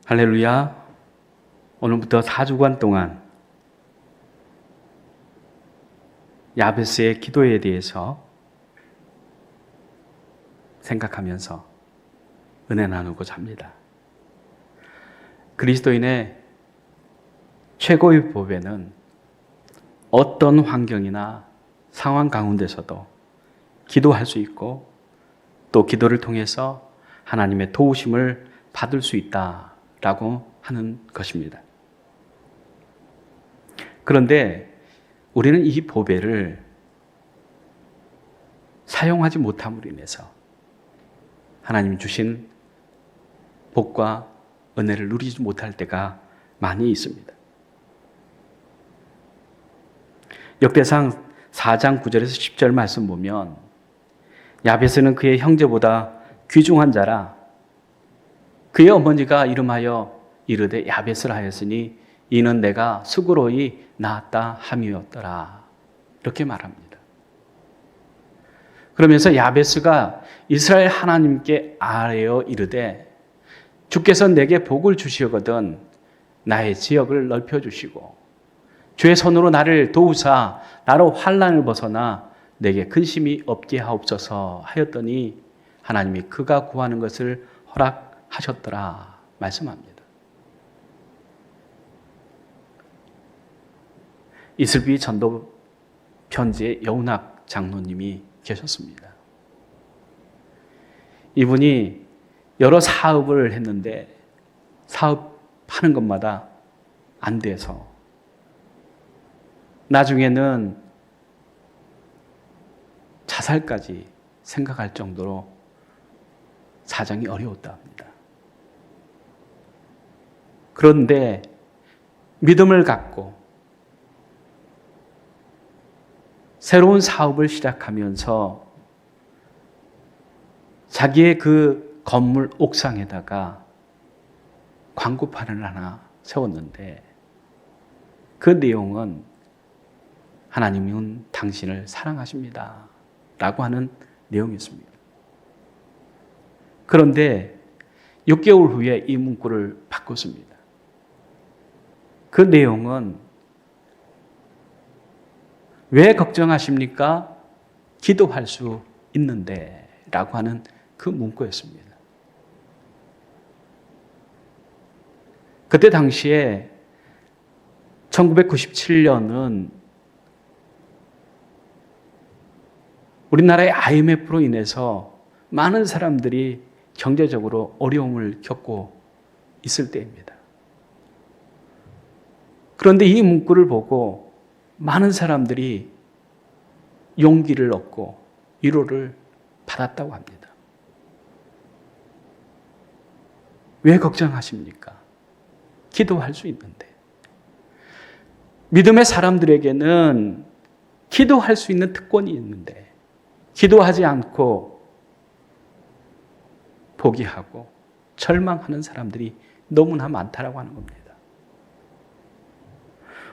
할렐루야. 오늘부터 4주간 동안 야베스의 기도에 대해서 생각하면서 은혜 나누고자 합니다. 그리스도인의 최고의 보배는 어떤 환경이나 상황 가운데서도 기도할 수 있고 또 기도를 통해서 하나님의 도우심을 받을 수 있다라고 하는 것입니다. 그런데 우리는 이 보배를 사용하지 못함으로 인해서 하나님이 주신 복과 은혜를 누리지 못할 때가 많이 있습니다. 역대상 4장 9절에서 10절 말씀 보면 야베스는 그의 형제보다 귀중한 자라 그의 어머니가 이름하여 이르되 야베스라 하였으니 이는 내가 수고로이 낳았다 함이었더라. 이렇게 말합니다. 그러면서 야베스가 이스라엘 하나님께 아뢰어 이르되 주께서 내게 복을 주시거든 나의 지역을 넓혀주시고 주의 손으로 나를 도우사 나로 환난을 벗어나 내게 근심이 없게 하옵소서 하였더니 하나님이 그가 구하는 것을 허락하셨더라 말씀합니다. 이슬비 전도 편지의 여운학 장로님이 계셨습니다. 이분이 여러 사업을 했는데 사업하는 것마다 안 돼서 나중에는 자살까지 생각할 정도로 사정이 어려웠다 합니다. 그런데 믿음을 갖고 새로운 사업을 시작하면서 자기의 그 건물 옥상에다가 광고판을 하나 세웠는데 그 내용은 하나님은 당신을 사랑하십니다 라고 하는 내용이었습니다. 그런데 6개월 후에 이 문구를 바꿨습니다. 그 내용은 왜 걱정하십니까? 기도할 수 있는데 라고 하는 그 문구였습니다. 그때 당시에 1997년은 우리나라의 IMF로 인해서 많은 사람들이 경제적으로 어려움을 겪고 있을 때입니다. 그런데 이 문구를 보고 많은 사람들이 용기를 얻고 위로를 받았다고 합니다. 왜 걱정하십니까? 기도할 수 있는데. 믿음의 사람들에게는 기도할 수 있는 특권이 있는데 기도하지 않고 포기하고 절망하는 사람들이 너무나 많다라고 하는 겁니다.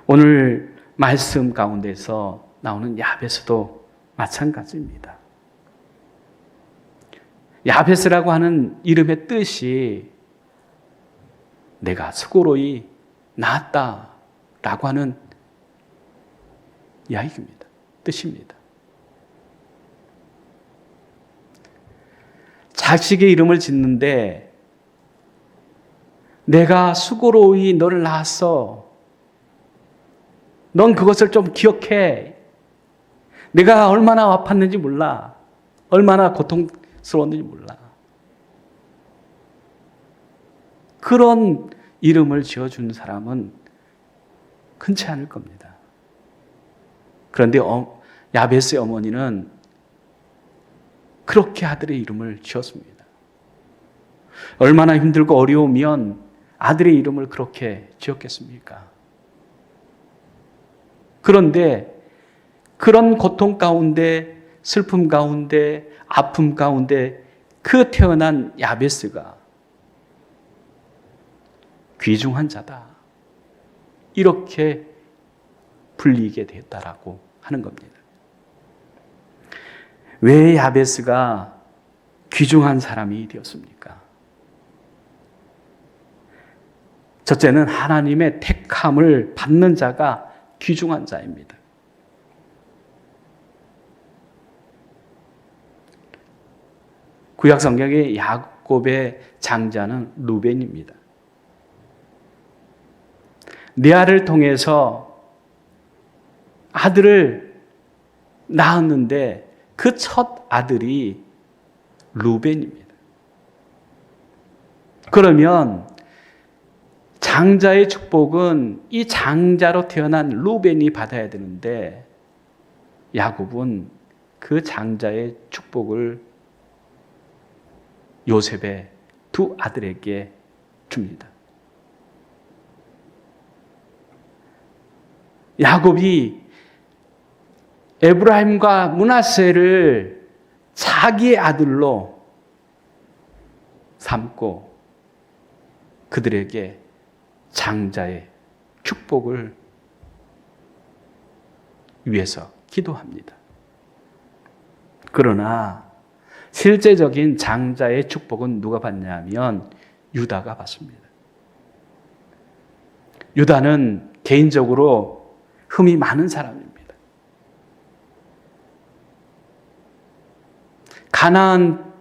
오늘 말씀 가운데서 나오는 야베스도 마찬가지입니다. 야베스라고 하는 이름의 뜻이 내가 수고로이 낳았다라고 하는 이야기입니다. 뜻입니다. 자식의 이름을 짓는데 내가 수고로이 너를 낳았어. 넌 그것을 좀 기억해. 내가 얼마나 아팠는지 몰라. 얼마나 고통스러웠는지 몰라. 그런 이름을 지어준 사람은 흔치 않을 겁니다. 그런데 야베스의 어머니는 그렇게 아들의 이름을 지었습니다. 얼마나 힘들고 어려우면 아들의 이름을 그렇게 지었겠습니까? 그런데 그런 고통 가운데, 슬픔 가운데, 아픔 가운데 그 태어난 야베스가 귀중한 자다. 이렇게 불리게 되었다라고 하는 겁니다. 왜 야베스가 귀중한 사람이 되었습니까? 첫째는 하나님의 택함을 받는 자가 귀중한 자입니다. 구약 성경의 야곱의 장자는 루벤입니다. 레아를 통해서 아들을 낳았는데 그 첫 아들이 루벤입니다. 그러면 장자의 축복은 이 장자로 태어난 루벤이 받아야 되는데 야곱은 그 장자의 축복을 요셉의 두 아들에게 줍니다. 야곱이 에브라임과 므낫세를 자기의 아들로 삼고 그들에게 장자의 축복을 위해서 기도합니다. 그러나 실제적인 장자의 축복은 누가 받냐면 유다가 받습니다. 유다는 개인적으로 흠이 많은 사람입니다. 가나안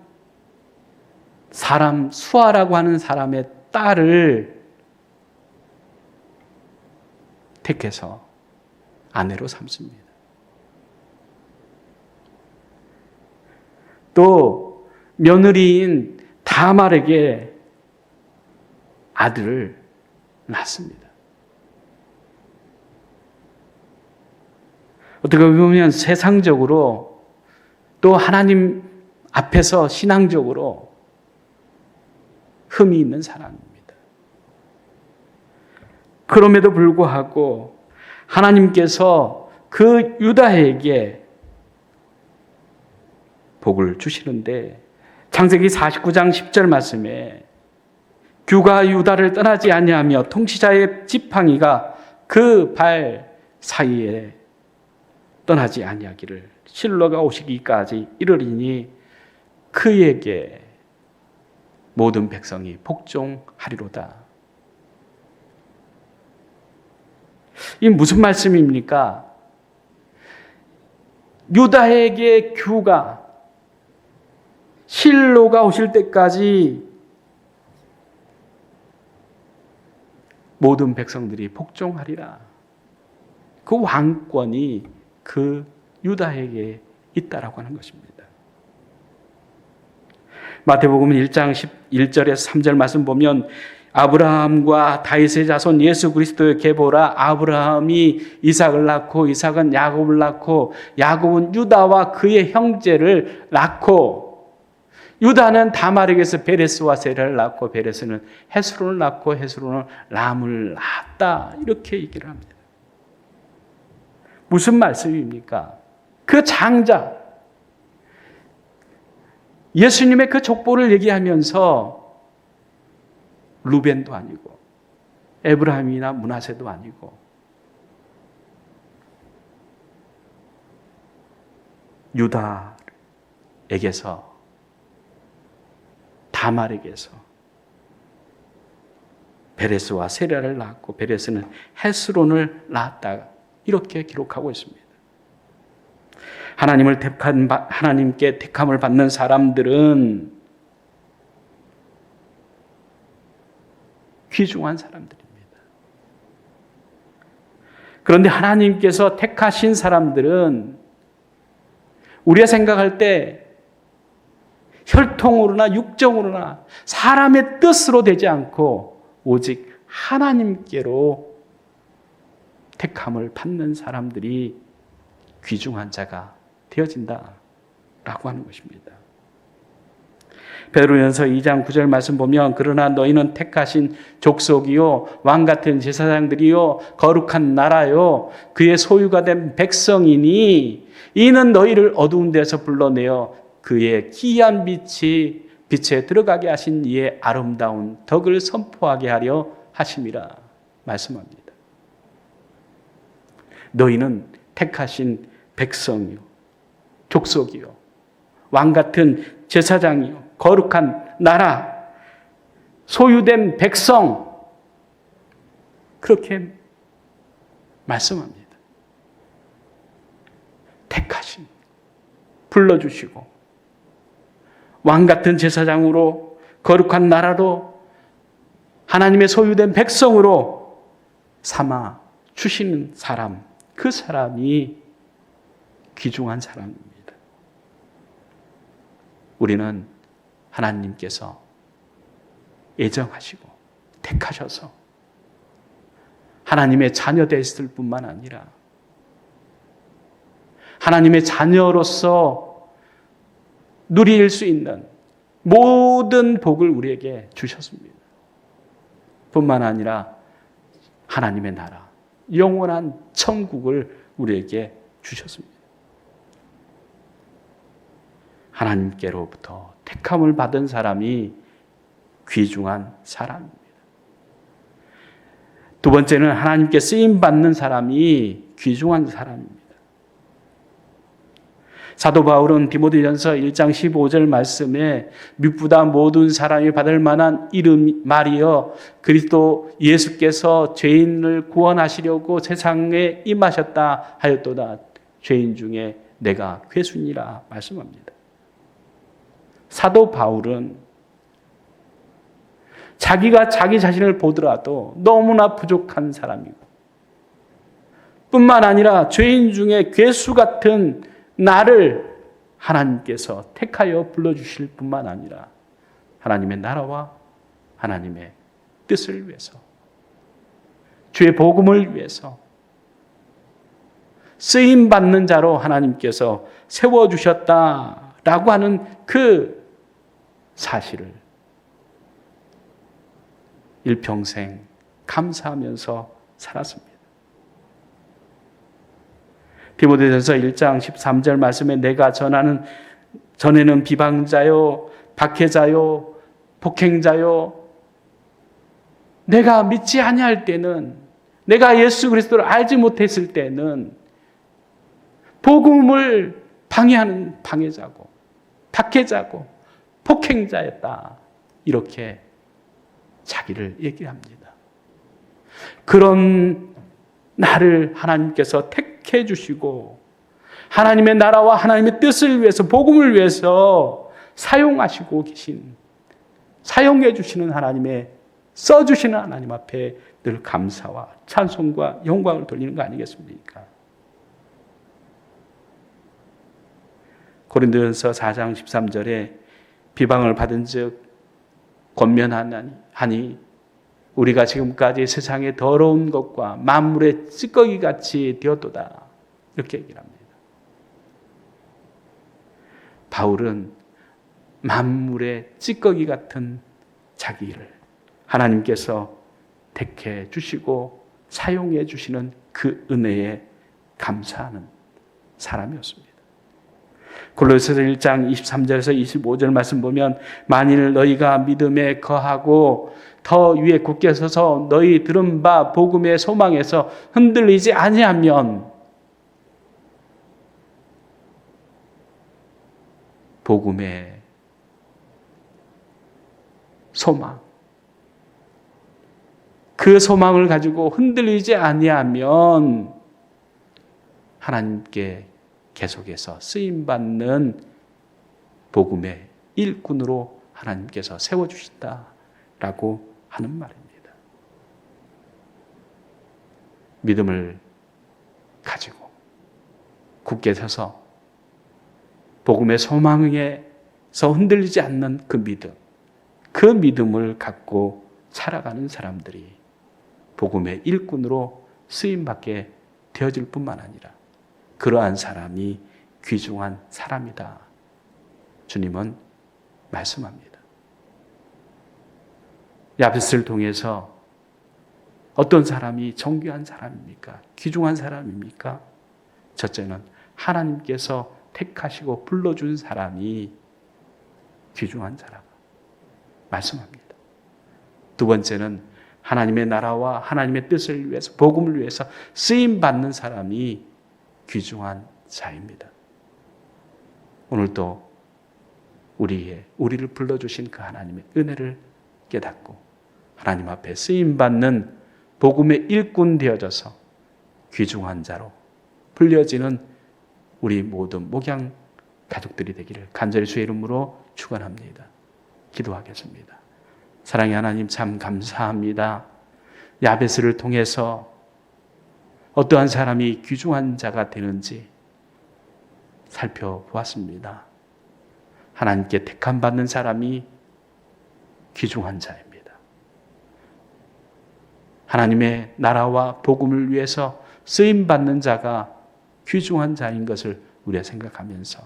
사람 수아라고 하는 사람의 딸을 택해서 아내로 삼습니다. 또 며느리인 다말에게 아들을 낳습니다. 어떻게 보면 세상적으로 또 하나님 앞에서 신앙적으로 흠이 있는 사람입니다. 그럼에도 불구하고 하나님께서 그 유다에게 복을 주시는데 창세기 49장 10절 말씀에 규가 유다를 떠나지 아니하며 통치자의 지팡이가 그 발 사이에 떠나지 아니하기를 실로가 오시기까지 이르리니 그에게 모든 백성이 복종하리로다. 이 무슨 말씀입니까? 유다에게 규가 실로가 오실 때까지 모든 백성들이 복종하리라. 그 왕권이 그 유다에게 있다라고 하는 것입니다. 마태복음 1장 1절에서 3절 말씀 보면 아브라함과 다윗의 자손 예수 그리스도의 계보라. 아브라함이 이삭을 낳고 이삭은 야곱을 낳고 야곱은 유다와 그의 형제를 낳고 유다는 다말에게서 베레스와 세라를 낳고 베레스는 헤스론을 낳고 헤스론은 람을 낳았다. 이렇게 얘기를 합니다. 무슨 말씀입니까? 그 장자 예수님의 그 족보를 얘기하면서 루벤도 아니고 에브라임이나 므낫세도 아니고 유다에게서 다말에게서 베레스와 세라를 낳았고 베레스는 헤스론을 낳았다. 이렇게 기록하고 있습니다. 하나님께 택함을 받는 사람들은 귀중한 사람들입니다. 그런데 하나님께서 택하신 사람들은 우리가 생각할 때 혈통으로나 육정으로나 사람의 뜻으로 되지 않고 오직 하나님께로 택함을 받는 사람들이 귀중한 자가 되어진다라고 하는 것입니다. 베드로전서 2장 9절 말씀 보면 그러나 너희는 택하신 족속이요 왕같은 제사장들이요 거룩한 나라요 그의 소유가 된 백성이니 이는 너희를 어두운 데서 불러내어 그의 기이한 빛에 들어가게 하신 이의 아름다운 덕을 선포하게 하려 하심이라 말씀합니다. 너희는 택하신 백성이요 족속이요 왕같은 제사장이요 거룩한 나라 소유된 백성 그렇게 말씀합니다. 택하신, 불러주시고 왕같은 제사장으로 거룩한 나라로 하나님의 소유된 백성으로 삼아 주시는 사람, 그 사람이 귀중한 사람입니다. 우리는 하나님께서 애정하시고 택하셔서 하나님의 자녀 됐을 뿐만 아니라 하나님의 자녀로서 누릴 수 있는 모든 복을 우리에게 주셨습니다. 뿐만 아니라 하나님의 나라, 영원한 천국을 우리에게 주셨습니다. 하나님께로부터 택함을 받은 사람이 귀중한 사람입니다. 두 번째는 하나님께 쓰임받는 사람이 귀중한 사람입니다. 사도 바울은 디모데전서 1장 15절 말씀에 밉보다 모든 사람이 받을 만한 이름 말이여 그리스도 예수께서 죄인을 구원하시려고 세상에 임하셨다 하였도다. 죄인 중에 내가 괴순이라 말씀합니다. 사도 바울은 자기가 자기 자신을 보더라도 너무나 부족한 사람이고 뿐만 아니라 죄인 중에 괴수 같은 나를 하나님께서 택하여 불러주실 뿐만 아니라 하나님의 나라와 하나님의 뜻을 위해서 주의 복음을 위해서 쓰임받는 자로 하나님께서 세워주셨다라고 하는 그 사실을 일평생 감사하면서 살았습니다. 디모데전서 1장 13절 말씀에 내가 전에는 비방자요, 박해자요, 폭행자요, 내가 믿지 아니할 때는, 내가 예수 그리스도를 알지 못했을 때는 복음을 방해하는 방해자고, 박해자고, 폭행자였다. 이렇게 자기를 얘기합니다. 그런 나를 하나님께서 택해 주시고 하나님의 나라와 하나님의 뜻을 위해서 복음을 위해서 사용하시고 계신 사용해 주시는 하나님의 써주시는 하나님 앞에 늘 감사와 찬송과 영광을 돌리는 거 아니겠습니까? 고린도전서 4장 13절에 비방을 받은 즉 권면하니 우리가 지금까지 세상의 더러운 것과 만물의 찌꺼기같이 되었도다. 이렇게 얘기를 합니다. 바울은 만물의 찌꺼기 같은 자기를 하나님께서 택해 주시고 사용해 주시는 그 은혜에 감사하는 사람이었습니다. 골로새서 1장 23절에서 25절 말씀 보면 만일 너희가 믿음에 거하고 더 위에 굳게 서서 너희 들은 바 복음의 소망에서 흔들리지 아니하면 복음의 소망 그 소망을 가지고 흔들리지 아니하면 하나님께 계속해서 쓰임받는 복음의 일꾼으로 하나님께서 세워주신다라고 하는 말입니다. 믿음을 가지고 굳게 서서 복음의 소망에서 흔들리지 않는 그 믿음을 갖고 살아가는 사람들이 복음의 일꾼으로 쓰임받게 되어질 뿐만 아니라 그러한 사람이 귀중한 사람이다. 주님은 말씀합니다. 야베스를 통해서 어떤 사람이 정귀한 사람입니까? 귀중한 사람입니까? 첫째는 하나님께서 택하시고 불러준 사람이 귀중한 사람. 말씀합니다. 두 번째는 하나님의 나라와 하나님의 뜻을 위해서 복음을 위해서 쓰임받는 사람이 귀중한 자입니다. 오늘도 우리를 불러주신 그 하나님의 은혜를 깨닫고 하나님 앞에 쓰임받는 복음의 일꾼 되어져서 귀중한 자로 불려지는 우리 모든 목양 가족들이 되기를 간절히 주의 이름으로 축원합니다. 기도하겠습니다. 사랑의 하나님, 참 감사합니다. 야베스를 통해서 어떠한 사람이 귀중한 자가 되는지 살펴보았습니다. 하나님께 택함받는 사람이 귀중한 자입니다. 하나님의 나라와 복음을 위해서 쓰임받는 자가 귀중한 자인 것을 우리가 생각하면서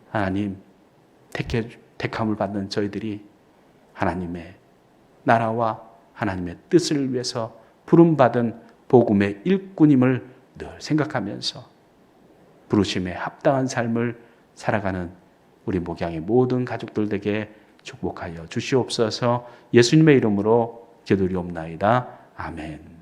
하나님, 택함을 받는 저희들이 하나님의 나라와 하나님의 뜻을 위해서 부름받은 복음의 일꾼임을 늘 생각하면서 부르심에 합당한 삶을 살아가는 우리 목양의 모든 가족들에게 축복하여 주시옵소서. 예수님의 이름으로 기도드리옵나이다. 아멘.